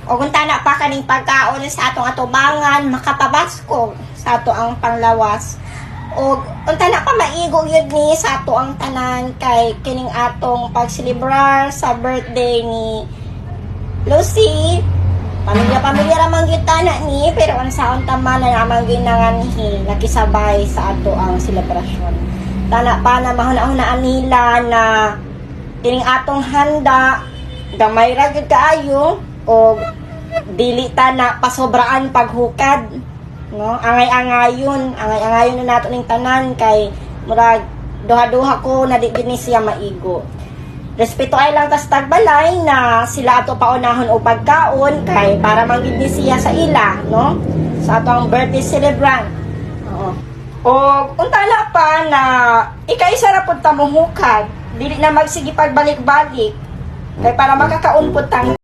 O kung tana pa kaning pagkaon sa atong atubangan, makapabasko sa ato ang panglawas. O kung tana pa maigo yun ni sa ato ang tanan kay kining atong pagselebrar sa birthday ni Lucy. Pamilya-pamilya ramang gyud tana ni, pero ang saon tama na namang ginanganhi nakisabay sa ato ang selebrasyon. Tana pa na mahuna-hunaan nila na kining atong handa gamay ra gyud kaayo o dili ta na pasobraan paghukad, no? Angay-angayon na nato ning tanan kay murag duha-duha ko na di gid ni siya maigo. Respeto ay lang tas tagbalay na sila ato paunahon o pagkaon kay para manggid ni siya sa ila, no? Sa atong birthday celebrant. Oo. O unta na pa na ikaisa ra pud ta mohukad, dili na magsige pagbalik-balik kay para makakaon pud tang